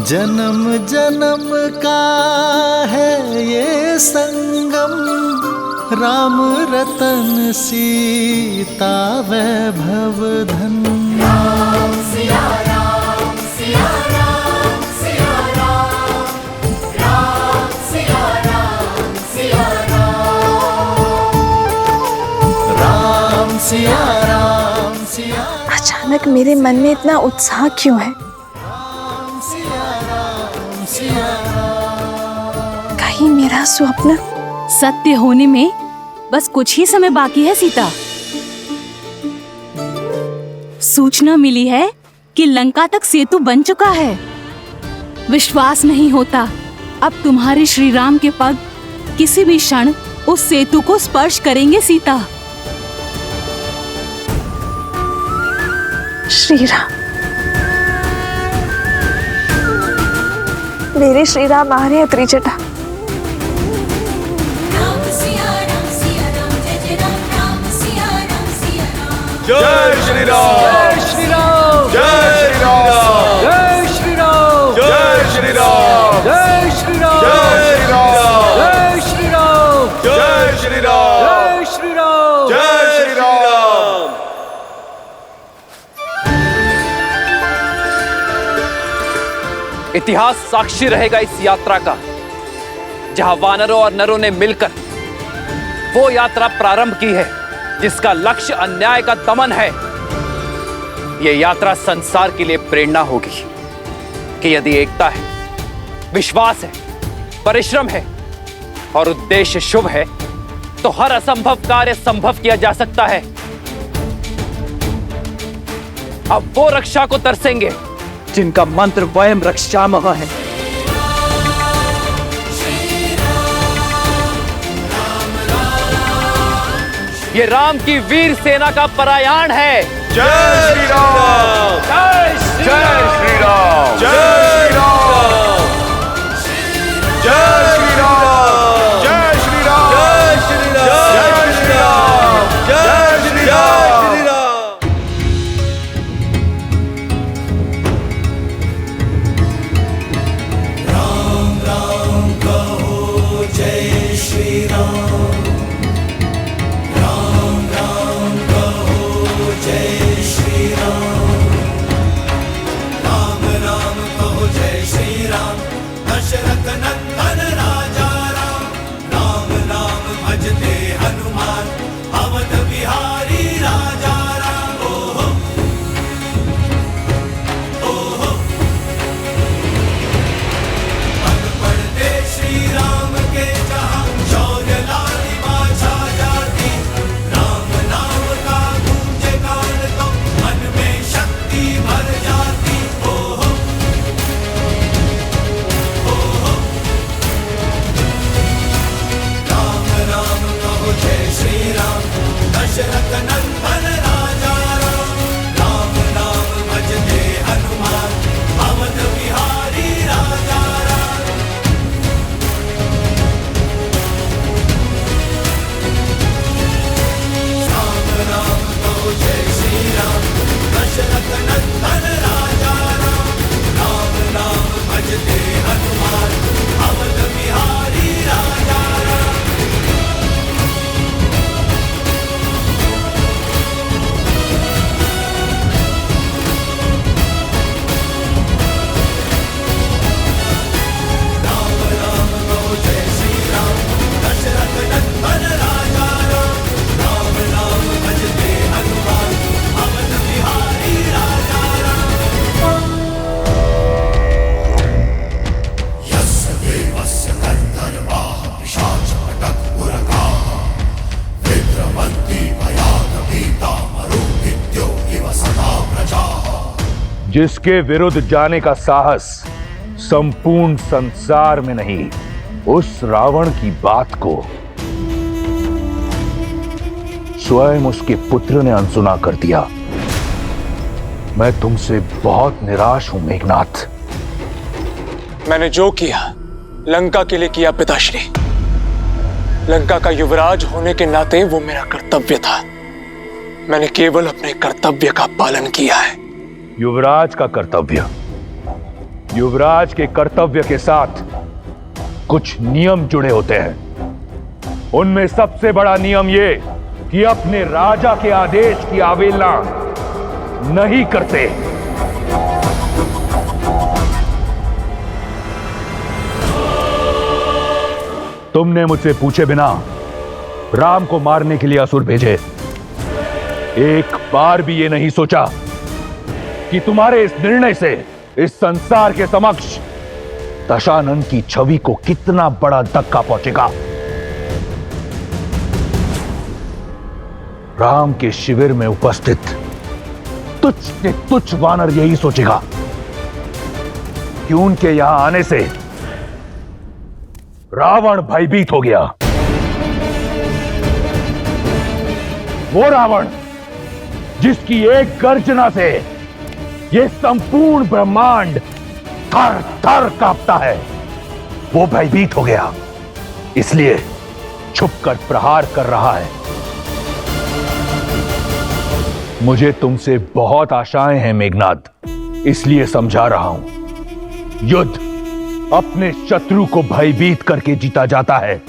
जन्म जन्म का है ये संगम, राम रतन सीता वैभव धन। राम सिया राम सिया राम सिया राम, राम सिया राम सिया राम, राम सिया राम सिया। अचानक मेरे मन में इतना उत्साह क्यों है? कहीं मेरा स्वप्न सत्य होने में बस कुछ ही समय बाकी है सीता। सूचना मिली है कि लंका तक सेतु बन चुका है। विश्वास नहीं होता अब तुम्हारे श्री राम के पग किसी भी क्षण उस सेतु को स्पर्श करेंगे सीता। श्री राम, मेरे श्री राम आ रहे हैं त्रिजटा। राम सिया राम सिया राम, जय जय राम, राम सिया राम सिया राम। जय श्री राम, जय श्री राम, जय श्री राम, जय श्री राम, जय श्री राम, जय श्री राम, जय श्री राम, जय श्री राम, जय श्री राम, जय श्री राम, जय श्री राम। इतिहास साक्षी रहेगा इस यात्रा का, जहां वानरों और नरों ने मिलकर वो यात्रा प्रारंभ की है जिसका लक्ष्य अन्याय का दमन है। यह यात्रा संसार के लिए प्रेरणा होगी कि यदि एकता है, विश्वास है, परिश्रम है और उद्देश्य शुभ है तो हर असंभव कार्य संभव किया जा सकता है। अब वो रक्षा को तरसेंगे जिनका मंत्र वयम रक्षामः है। ये राम की वीर सेना का परायाण है। जय श्री राम, जय श्री राम, जय श्री राम, जय श्री राम, जय श्री राम, जय श्री राम, जय श्री राम, जय श्री राम। जिसके विरुद्ध जाने का साहस संपूर्ण संसार में नहीं, उस रावण की बात को स्वयं उसके पुत्र ने अनसुना कर दिया। मैं तुमसे बहुत निराश हूं मेघनाथ। मैंने जो किया लंका के लिए किया पिताश्री। लंका का युवराज होने के नाते वो मेरा कर्तव्य था। मैंने केवल अपने कर्तव्य का पालन किया है। युवराज का कर्तव्य युवराज के कर्तव्य के साथ कुछ नियम जुड़े होते हैं। उनमें सबसे बड़ा नियम यह कि अपने राजा के आदेश की अवहेलना नहीं करते। तुमने मुझसे पूछे बिना राम को मारने के लिए असुर भेजे। एक बार भी ये नहीं सोचा कि तुम्हारे इस निर्णय से इस संसार के समक्ष दशानन की छवि को कितना बड़ा धक्का पहुंचेगा। राम के शिविर में उपस्थित तुच्छ से तुच्छ वानर यही सोचेगा कि उनके यहां आने से रावण भयभीत हो गया। वो रावण जिसकी एक गर्जना से यह संपूर्ण ब्रह्मांड थर थर कांपता है, वो भयभीत हो गया, इसलिए छुपकर प्रहार कर रहा है। मुझे तुमसे बहुत आशाएं हैं मेघनाद, इसलिए समझा रहा हूं। युद्ध अपने शत्रु को भयभीत करके जीता जाता है,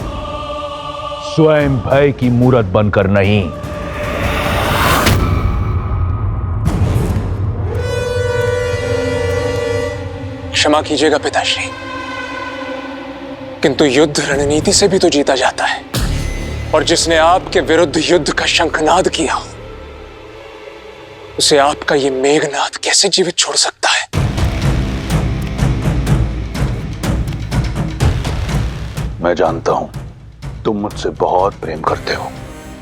स्वयं भय की मूरत बनकर नहीं। क्षमा कीजिएगा पिताश्री, किंतु युद्ध रणनीति से भी तो जीता जाता है, और जिसने आपके विरुद्ध युद्ध का शंखनाद किया उसे आपका ये मेघनाद कैसे जीवित छोड़ सकता है? मैं जानता हूं तुम मुझसे बहुत प्रेम करते हो,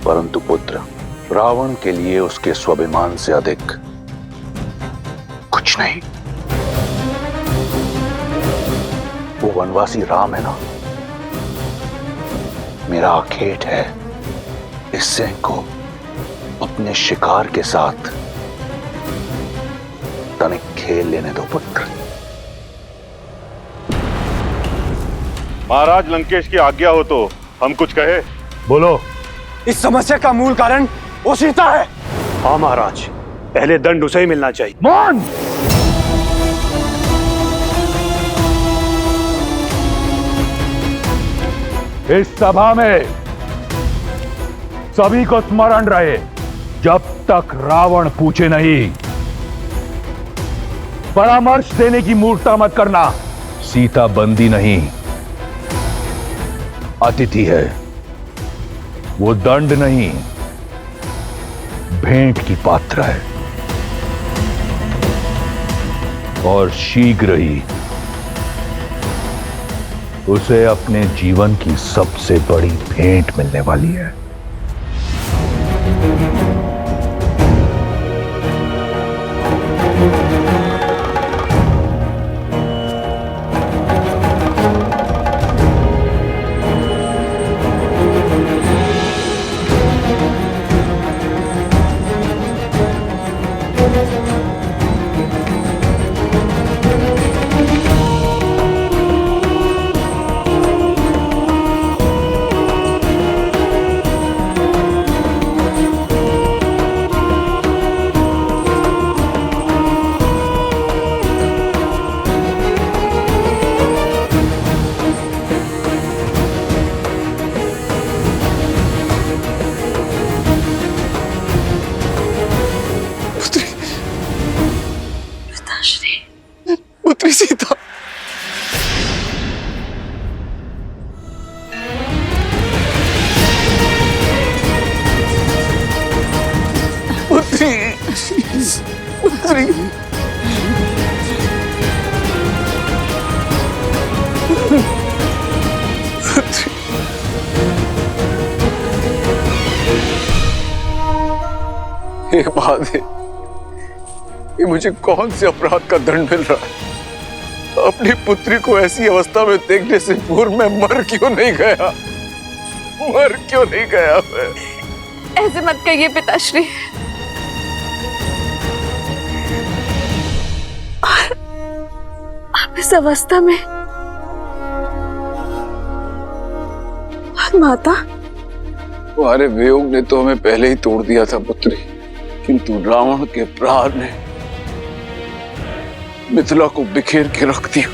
परंतु पुत्र, रावण के लिए उसके स्वाभिमान से अधिक कुछ नहीं। वो वनवासी राम है ना, मेरा आखेट है, इस सिंह को अपने शिकार के साथ तनिक खेल लेने दो पुत्र। महाराज, लंकेश की आज्ञा हो तो हम कुछ कहे। बोलो। इस समस्या का मूल कारण वो सीता है। हाँ महाराज, पहले दंड उसे ही मिलना चाहिए। मौन! इस सभा में सभी को स्मरण रहे, जब तक रावण पूछे नहीं, परामर्श देने की मूर्खता मत करना। सीता बंदी नहीं, अतिथि है, वो दंड नहीं, भेंट की पात्र है, और शीघ्र ही उसे अपने जीवन की सबसे बड़ी भेंट मिलने वाली है। पुत्री सीता, पुत्री, पुत्री, ये बात है, ये मुझे कौन से अपराध का दंड मिल रहा है? अपनी पुत्री को ऐसी अवस्था में देखने से पूर्व मैं मर क्यों नहीं गया? मर क्यों नहीं गया मैं? ऐसे मत कहिए पिताश्री। और आप इस अवस्था में, और माता? तुम्हारे वियोग ने तो हमें पहले ही तोड़ दिया था पुत्री, किंतु रावण के प्रहार ने मिथिला को बिखेर के रख दिया।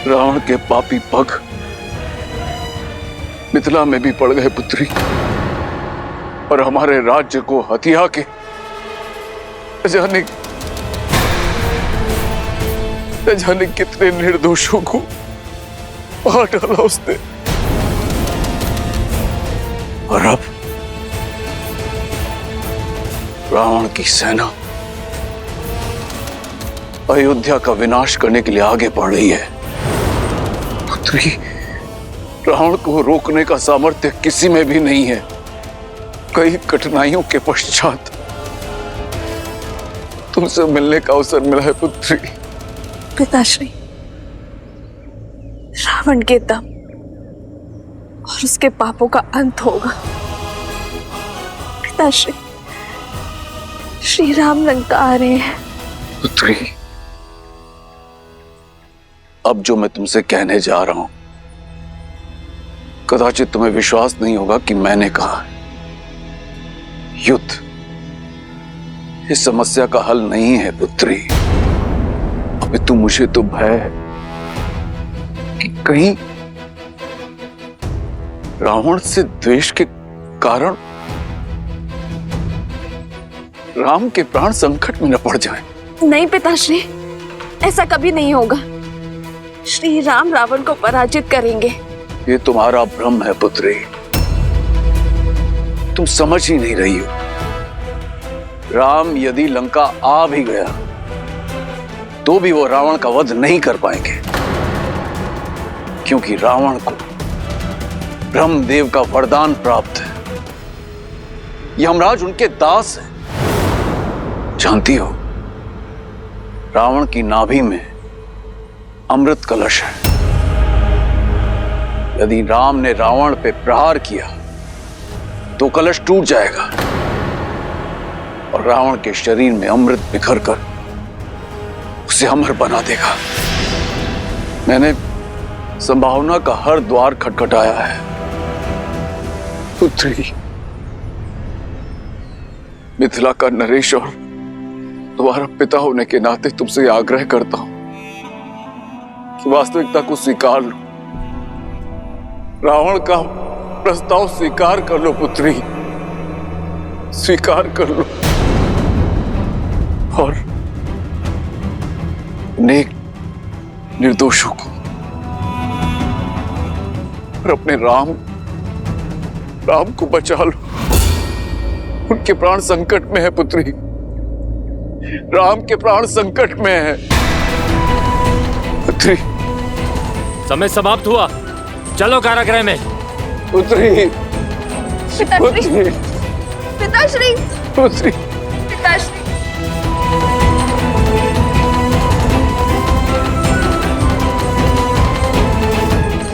रावण के पापी पग मिथिला में भी पड़ गए पुत्री, और हमारे राज्य को हथिया के जाने कितने निर्दोषों को मार डाला उसने। और अब रावण की सेना अयोध्या का विनाश करने के लिए आगे बढ़ रही है। पुत्री, रावण को रोकने का सामर्थ्य किसी में भी नहीं है। कई कठिनाइयों के पश्चात तुमसे मिलने का अवसर मिला है पुत्री। पिताश्री, रावण के दम और उसके पापों का अंत होगा। पिताश्री, श्री राम लंका आ रहे हैं। पुत्री, अब जो मैं तुमसे कहने जा रहा हूं, कदाचित तुम्हें विश्वास नहीं होगा कि मैंने कहा। युद्ध इस समस्या का हल नहीं है पुत्री। अभी मुझे तो भय है कि कहीं रावण से द्वेष के कारण राम के प्राण संकट में न पड़ जाएं। नहीं पिताश्री, ऐसा कभी नहीं होगा। श्री राम रावण को पराजित करेंगे। ये तुम्हारा भ्रम है पुत्री, तुम समझ ही नहीं रही हो। राम यदि लंका आ भी गया तो भी वो रावण का वध नहीं कर पाएंगे, क्योंकि रावण को ब्रह्मदेव का वरदान प्राप्त है। यमराज उनके दास हैं। जानती हो, रावण की नाभि में अमृत कलश है। यदि राम ने रावण पे प्रहार किया तो कलश टूट जाएगा और रावण के शरीर में अमृत बिखर कर उसे अमर बना देगा। मैंने संभावना का हर द्वार खटखटाया है पुत्री। मिथिला का नरेश और तुम्हारा पिता होने के नाते तुमसे आग्रह करता हूं कि वास्तविकता को स्वीकार लो। रावण का प्रस्ताव स्वीकार कर लो पुत्री, स्वीकार कर लो। और नेक निर्दोषों को और अपने राम को बचा लो। उनके प्राण संकट में है पुत्री, राम के प्राण संकट में है पुत्री। समय समाप्त हुआ, चलो कारागृह में। पुत्री, पिताश्री, पिताश्री, पुत्री, पिताश्री।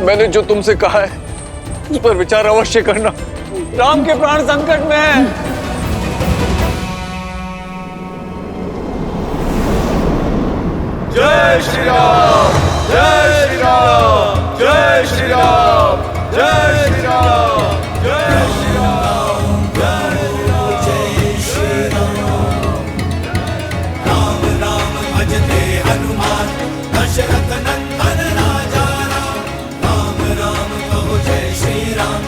मैंने जो तुमसे कहा है उस पर विचार अवश्य करना। राम के प्राण संकट में है। जय श्री राम, जय श्री राम, जय श्री राम, जय श्री राम, जय श्री राम, जय श्री राम। राम राम भजते हनुमान, दशरथ नंदन राजा राम। राम राम कहो जय श्री राम,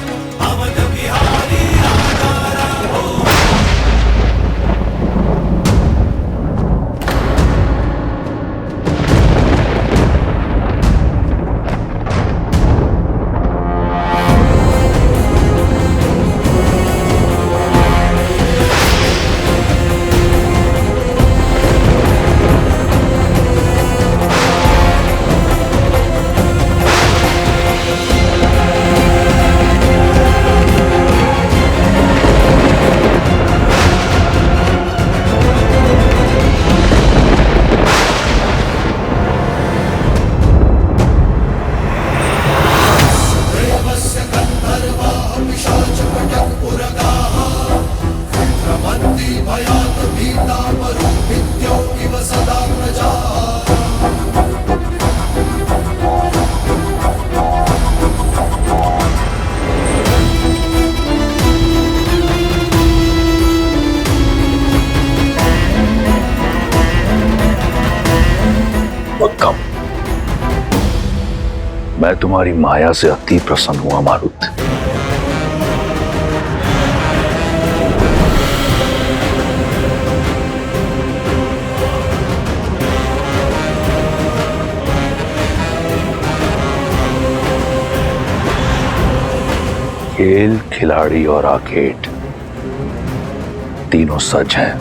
अवध बिहारी राजा राम। मैं तुम्हारी माया से अति प्रसन्न हुआ मारुत। खेल, खिलाड़ी और आर्केड तीनों सच हैं।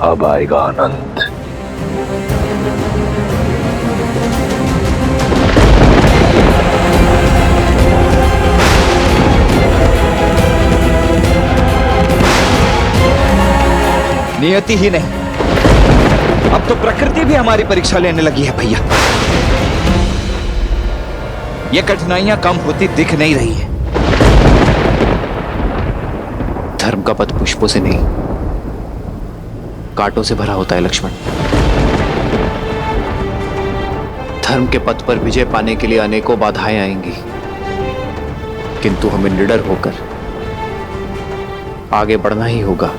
अब आएगा आनंद। नियति ही नहीं, अब तो प्रकृति भी हमारी परीक्षा लेने लगी है भैया। ये कठिनाइयां कम होती दिख नहीं रही है। धर्म का पथ पुष्पों से नहीं, कांटों से भरा होता है लक्ष्मण। धर्म के पथ पर विजय पाने के लिए अनेकों बाधाएं आएंगी, किंतु हमें निडर होकर आगे बढ़ना ही होगा।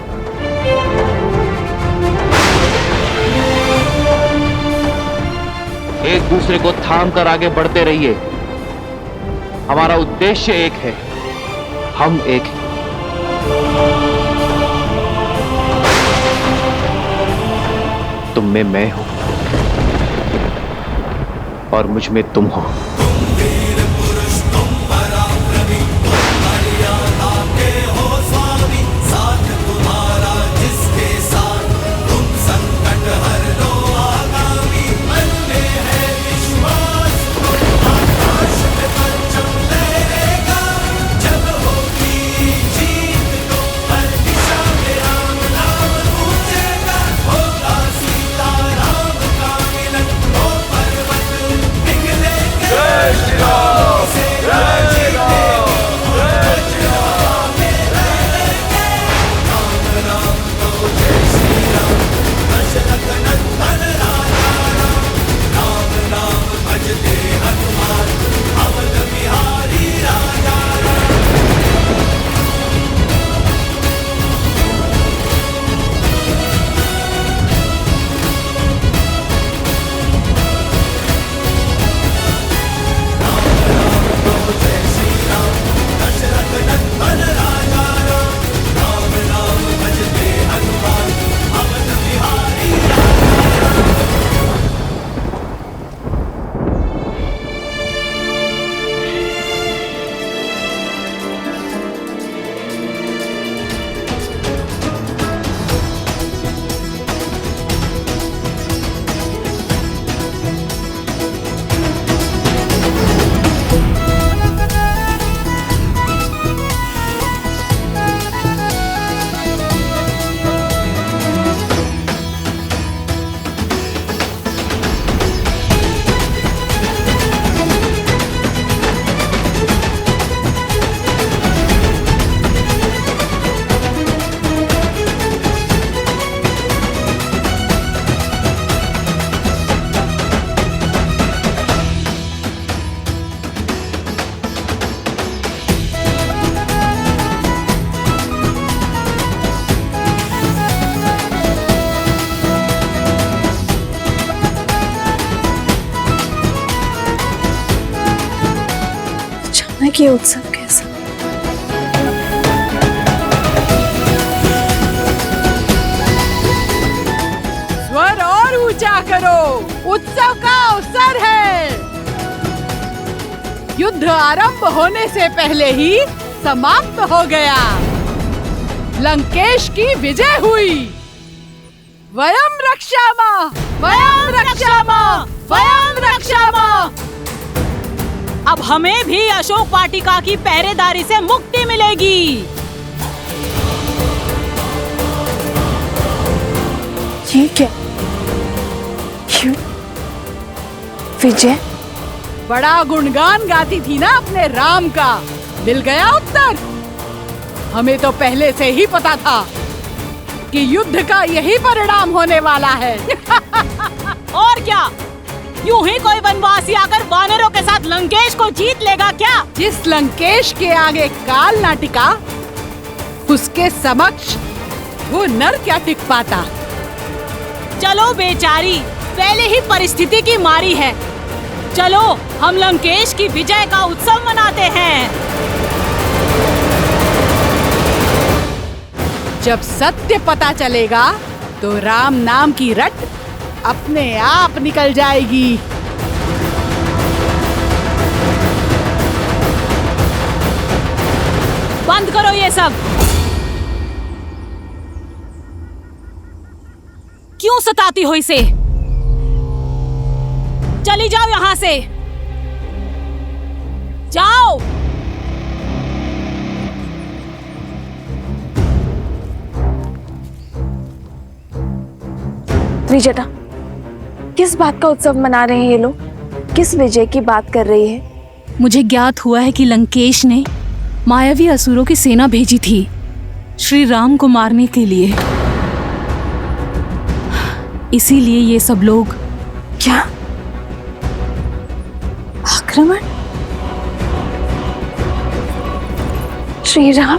एक दूसरे को थाम कर आगे बढ़ते रहिए। हमारा उद्देश्य एक है, हम एक हैं। तुम में मैं हूं और मुझ में तुम हो। ये उत्सव कैसा? स्वर और ऊंचा करो, उत्सव का अवसर है। युद्ध आरंभ होने से पहले ही समाप्त हो गया। लंकेश की विजय हुई। वयम रक्षामः, वयम रक्षामः, वयम रक्षामः। अब हमें भी अशोक वाटिका की पहरेदारी से मुक्ति मिलेगी। ये क्या? क्यों? विजय? बड़ा गुणगान गाती थी ना अपने राम का, मिल गया उत्तर। हमें तो पहले से ही पता था कि युद्ध का यही परिणाम होने वाला है। और क्या, यूं ही कोई वनवासी आकर वानरों के साथ लंकेश को जीत लेगा क्या? जिस लंकेश के आगे काल ना टिका, उसके समक्ष वो नर क्या टिक पाता। चलो बेचारी, पहले ही परिस्थिति की मारी है। चलो हम लंकेश की विजय का उत्सव मनाते हैं। जब सत्य पता चलेगा तो राम नाम की रट अपने आप निकल जाएगी। बंद करो ये सब। क्यों सताती हो इसे? चली जाओ यहां से, जाओ। त्रिजटा, किस बात का उत्सव मना रहे हैं ये लोग? किस विजय की बात कर रही है? मुझे ज्ञात हुआ है कि लंकेश ने मायावी असुरों की सेना भेजी थी श्री राम को मारने के लिए। इसीलिए ये सब लोग। क्या आक्रमण? श्री राम?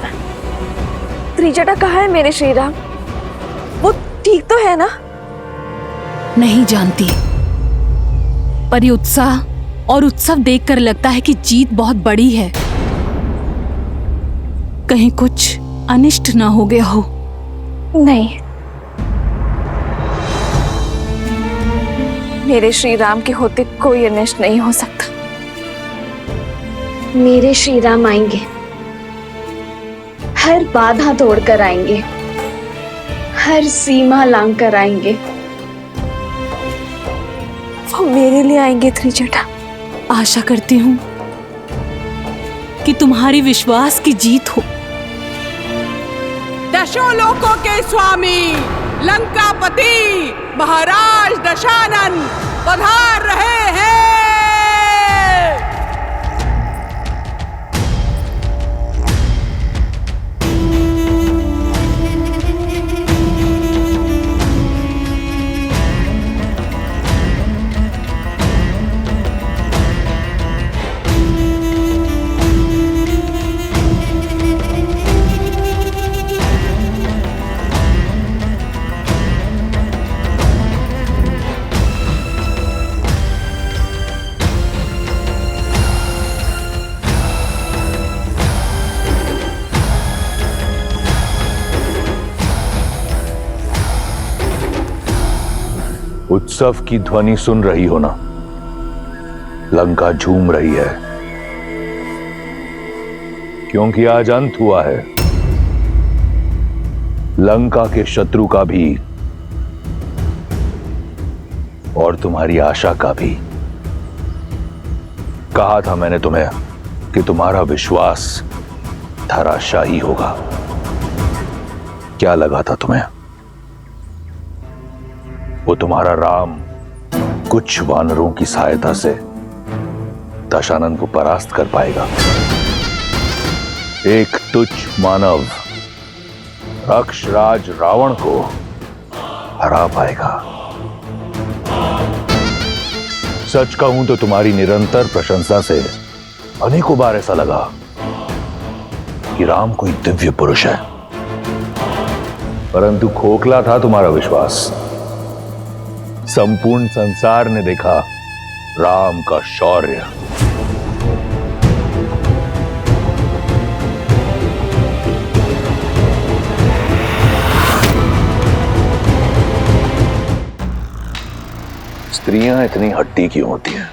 त्रिजटा कहाँ है मेरे श्री राम? वो ठीक तो है ना? नहीं जानती, पर ये उत्साह और उत्सव देखकर लगता है कि जीत बहुत बड़ी है। कहीं कुछ अनिष्ट ना हो गया हो। नहीं, मेरे श्री राम के होते कोई अनिष्ट नहीं हो सकता। मेरे श्री राम आएंगे, हर बाधा तोड़कर आएंगे, हर सीमा लांघ कर आएंगे। वो मेरे लिए आएंगे त्रिजटा। आशा करती हूँ कि तुम्हारी विश्वास की जीत हो। दशों लोकों के स्वामी लंकापति महाराज दशानन पधार रहे हैं। उत्सव की ध्वनि सुन रही हो ना? लंका झूम रही है, क्योंकि आज अंत हुआ है लंका के शत्रु का भी और तुम्हारी आशा का भी। कहा था मैंने तुम्हें कि तुम्हारा विश्वास धराशायी होगा। क्या लगा था तुम्हें? वो तुम्हारा राम कुछ वानरों की सहायता से दशानन को परास्त कर पाएगा। एक तुच्छ मानव राक्षराज रावण को हरा पाएगा। सच कहूं तो तुम्हारी निरंतर प्रशंसा से अनेकों बार ऐसा लगा कि राम कोई दिव्य पुरुष है, परंतु खोखला था तुम्हारा विश्वास। संपूर्ण संसार ने देखा राम का शौर्य। स्त्रियां इतनी हट्टी क्यों होती हैं?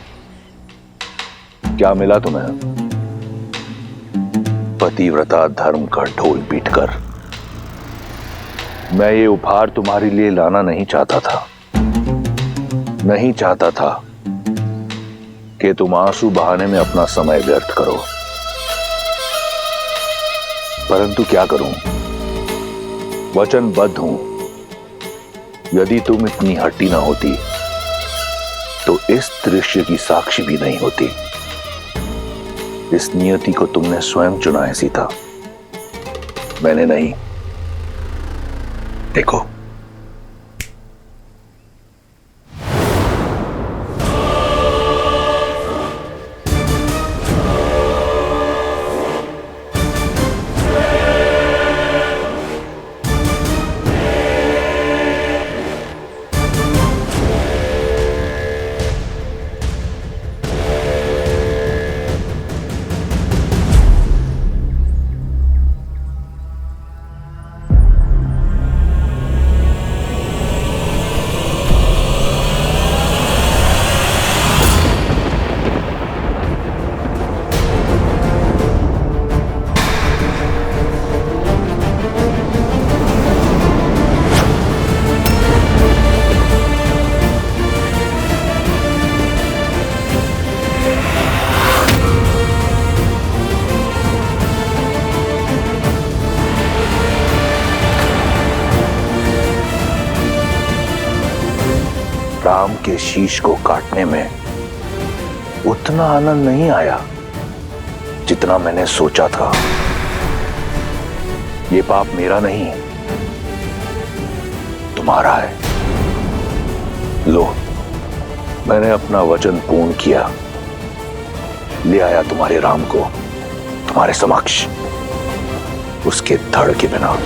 क्या मिला तुम्हें? पतिव्रता धर्म का ढोल पीटकर। मैं ये उपहार तुम्हारे लिए लाना नहीं चाहता था। नहीं चाहता था कि तुम आंसू बहाने में अपना समय व्यर्थ करो, परंतु क्या करूं? वचनबद्ध हूं। यदि तुम इतनी हट्टी ना होती तो इस दृश्य की साक्षी भी नहीं होती। इस नियति को तुमने स्वयं चुना है सीता, मैंने नहीं। देखो, राम के शीश को काटने में उतना आनंद नहीं आया जितना मैंने सोचा था। ये पाप मेरा नहीं, तुम्हारा है। लो, मैंने अपना वचन पूर्ण किया, ले आया तुम्हारे राम को तुम्हारे समक्ष, उसके धड़ के बिना।